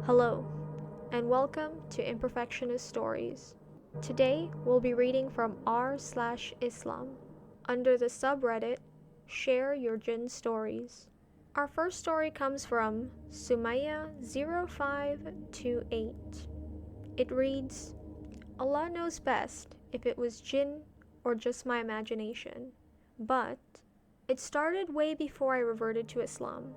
Hello, and welcome to Imperfectionist Stories. Today, we'll be reading from r/Islam under the subreddit Share Your Jinn Stories. Our first story comes from Sumaya0528. It reads, Allah knows best if it was jinn or just my imagination, but it started way before I reverted to Islam.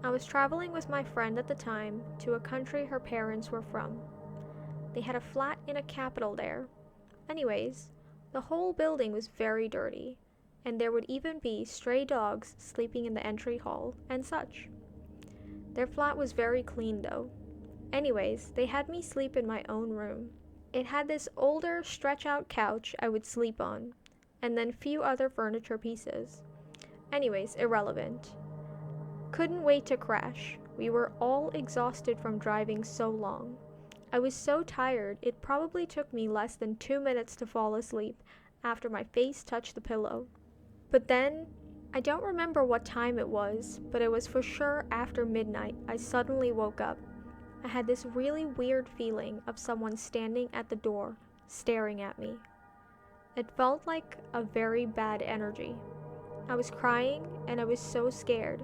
I was traveling with my friend at the time to a country her parents were from. They had a flat in a capital there. Anyways, the whole building was very dirty, and there would even be stray dogs sleeping in the entry hall and such. Their flat was very clean though. Anyways, they had me sleep in my own room. It had this older stretch-out couch I would sleep on, and then few other furniture pieces. Anyways, irrelevant. Couldn't wait to crash. We were all exhausted from driving so long. I was so tired it probably took me less than 2 minutes to fall asleep after my face touched the pillow. But then, I don't remember what time it was, but it was for sure after midnight I suddenly woke up. I had this really weird feeling of someone standing at the door, staring at me. It felt like a very bad energy. I was crying and I was so scared.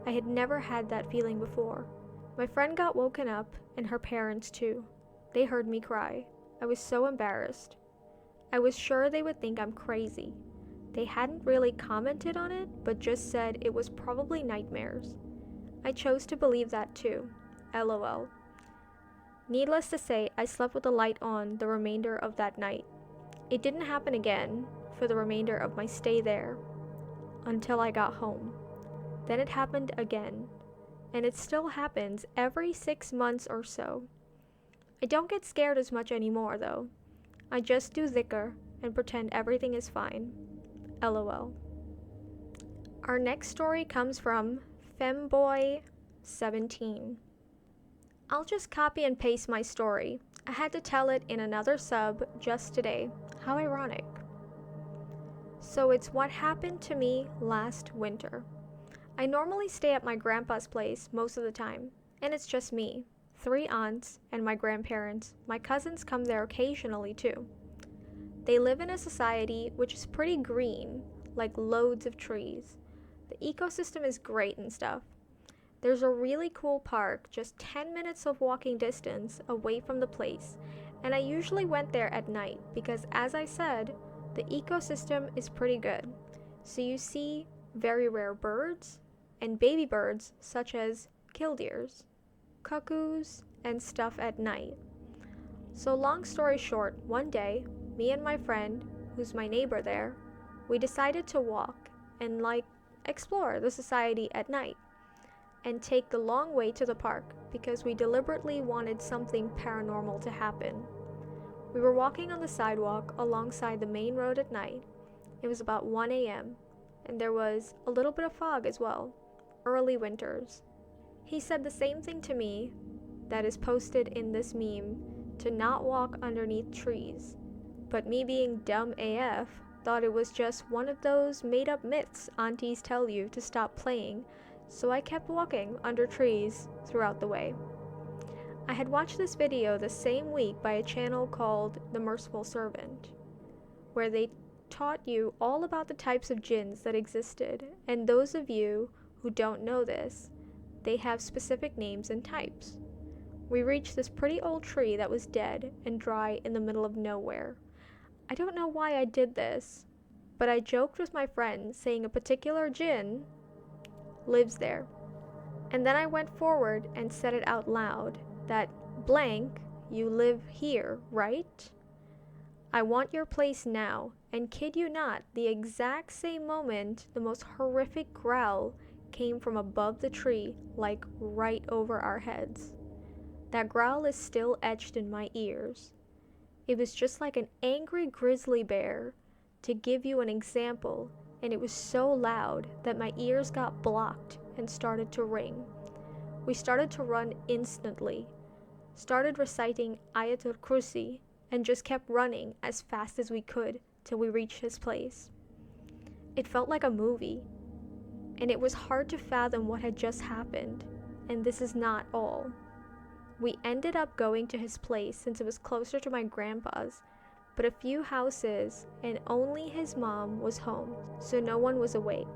I had never had that feeling before. My friend got woken up, and her parents too. They heard me cry. I was so embarrassed. I was sure they would think I'm crazy. They hadn't really commented on it, but just said it was probably nightmares. I chose to believe that too. LOL. Needless to say, I slept with the light on the remainder of that night. It didn't happen again for the remainder of my stay there, until I got home. Then it happened again, and it still happens every 6 months or so. I don't get scared as much anymore though. I just do dhikr and pretend everything is fine. LOL. Our next story comes from Femboy17. I'll just copy and paste my story. I had to tell it in another sub just today. How ironic. So it's what happened to me last winter. I normally stay at my grandpa's place most of the time, and it's just me, 3 aunts, and my grandparents. My cousins come there occasionally too. They live in a society which is pretty green, like loads of trees. The ecosystem is great and stuff. There's a really cool park just 10 minutes of walking distance away from the place, and I usually went there at night because, as I said, the ecosystem is pretty good. So you see very rare birds, and baby birds such as killdeers, cuckoos, and stuff at night. So long story short, one day, me and my friend, who's my neighbor there, we decided to walk and explore the society at night and take the long way to the park because we deliberately wanted something paranormal to happen. We were walking on the sidewalk alongside the main road at night. It was about 1 a.m. and there was a little bit of fog as well. Early winters. He said the same thing to me that is posted in this meme, to not walk underneath trees. But me being dumb AF thought it was just one of those made up myths aunties tell you to stop playing, so I kept walking under trees throughout the way. I had watched this video the same week by a channel called The Merciful Servant, where they taught you all about the types of jinns that existed, and those of you who don't know this, they have specific names and types. We reached this pretty old tree that was dead and dry in the middle of nowhere. I don't know why I did this, but I joked with my friend saying a particular jinn lives there. And then I went forward and said it out loud that blank, you live here, right? I want your place now, and kid you not, the exact same moment the most horrific growl came from above the tree, like right over our heads. That growl is still etched in my ears. It was just like an angry grizzly bear, to give you an example, and it was so loud that my ears got blocked and started to ring. We started to run instantly, started reciting Ayatul Kursi, and just kept running as fast as we could till we reached his place. It felt like a movie, and it was hard to fathom what had just happened, and this is not all. We ended up going to his place since it was closer to my grandpa's, but a few houses, and only his mom was home, so no one was awake.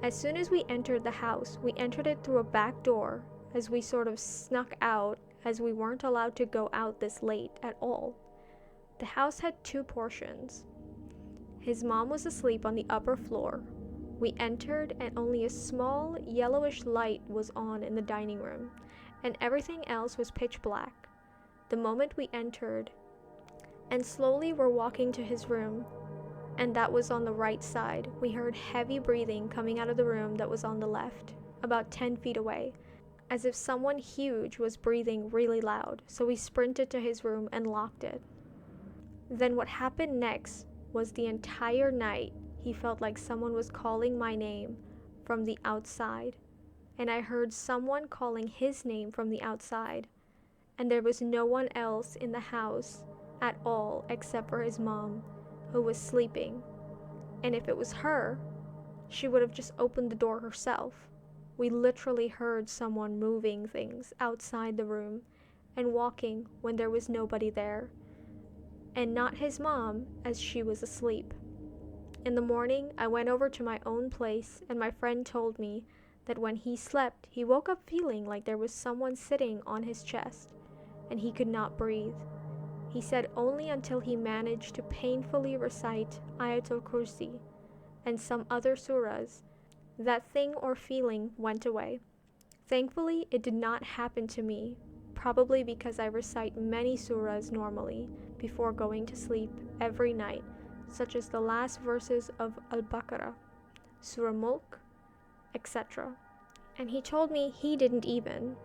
As soon as we entered the house, we entered it through a back door, as we sort of snuck out, as we weren't allowed to go out this late at all. The house had two portions. His mom was asleep on the upper floor. We entered and only a small yellowish light was on in the dining room, and everything else was pitch black. The moment we entered, and slowly were walking to his room, and that was on the right side, we heard heavy breathing coming out of the room that was on the left, about 10 feet away, as if someone huge was breathing really loud, so we sprinted to his room and locked it. Then what happened next was the entire night he felt like someone was calling my name from the outside, and I heard someone calling his name from the outside, and there was no one else in the house at all except for his mom, who was sleeping. And if it was her, she would have just opened the door herself. We literally heard someone moving things outside the room and walking when there was nobody there, and not his mom, as she was asleep. In the morning, I went over to my own place, and my friend told me that when he slept, he woke up feeling like there was someone sitting on his chest, and he could not breathe. He said only until he managed to painfully recite Ayatul Kursi and some other surahs, that thing or feeling went away. Thankfully, it did not happen to me, probably because I recite many surahs normally before going to sleep every night, such as the last verses of Al-Baqarah, Surah Mulk, etc. And he told me he didn't even,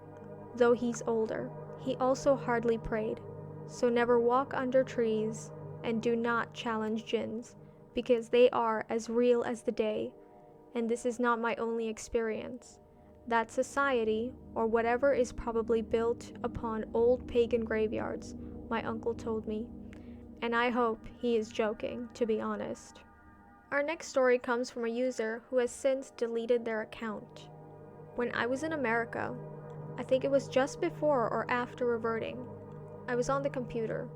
though he's older. He also hardly prayed. So never walk under trees, and do not challenge jinns, because they are as real as the day, and this is not my only experience. That society, or whatever, is probably built upon old pagan graveyards, my uncle told me, and I hope he is joking, to be honest. Our next story comes from a user who has since deleted their account. When I was in America, I think it was just before or after reverting, I was on the computer,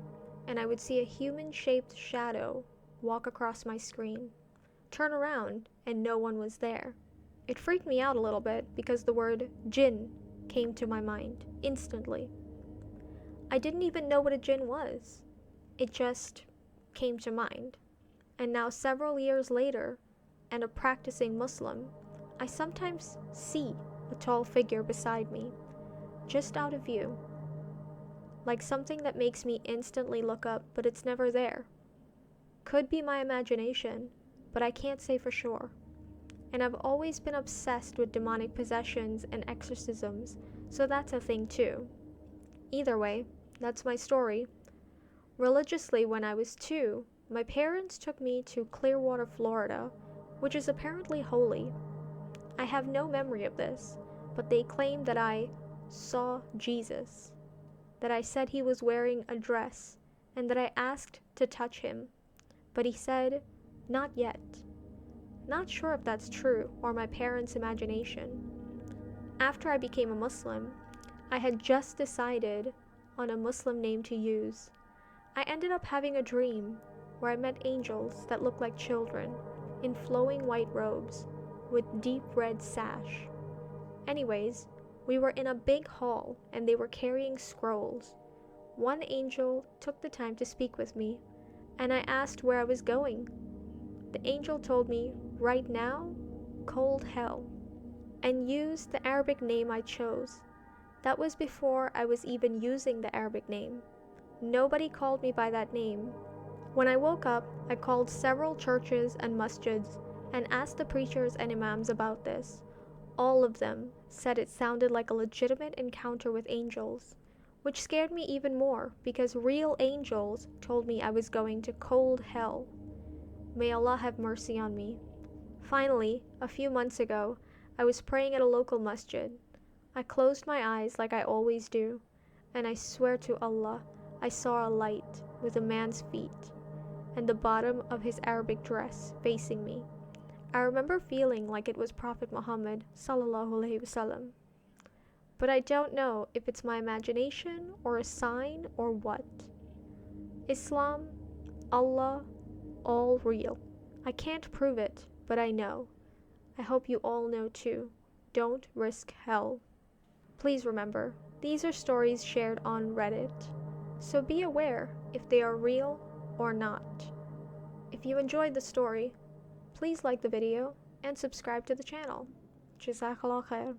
and I would see a human-shaped shadow walk across my screen, turn around, and no one was there. It freaked me out a little bit because the word Jinn came to my mind instantly. I didn't even know what a Jinn was. It just came to mind. And now several years later, and a practicing Muslim, I sometimes see a tall figure beside me, just out of view. Like something that makes me instantly look up, but it's never there. Could be my imagination, but I can't say for sure. And I've always been obsessed with demonic possessions and exorcisms, so that's a thing too. Either way, that's my story. Religiously, when I was 2, my parents took me to Clearwater, Florida, which is apparently holy. I have no memory of this, but they claim that I saw Jesus, that I said he was wearing a dress, and that I asked to touch him, but he said, "Not yet." Not sure if that's true or my parents' imagination. After I became a Muslim, I had just decided on a Muslim name to use. I ended up having a dream where I met angels that looked like children in flowing white robes with deep red sash. Anyways, we were in a big hall and they were carrying scrolls. One angel took the time to speak with me, and I asked where I was going. The angel told me, right now, cold hell, and used the Arabic name I chose. That was before I was even using the Arabic name. Nobody called me by that name. When I woke up, I called several churches and masjids and asked the preachers and imams about this. All of them said it sounded like a legitimate encounter with angels, which scared me even more because real angels told me I was going to cold hell. May Allah have mercy on me. Finally, a few months ago, I was praying at a local masjid. I closed my eyes like I always do, and I swear to Allah, I saw a light with a man's feet and the bottom of his Arabic dress facing me. I remember feeling like it was Prophet Muhammad sallallahu alaihi wasallam. but I don't know if it's my imagination or a sign or what. Islam, Allah, all real. I can't prove it, but I know. I hope you all know too. Don't risk hell. Please remember, these are stories shared on Reddit, so be aware if they are real or not. If you enjoyed the story, please like the video and subscribe to the channel. Jazakallah khair.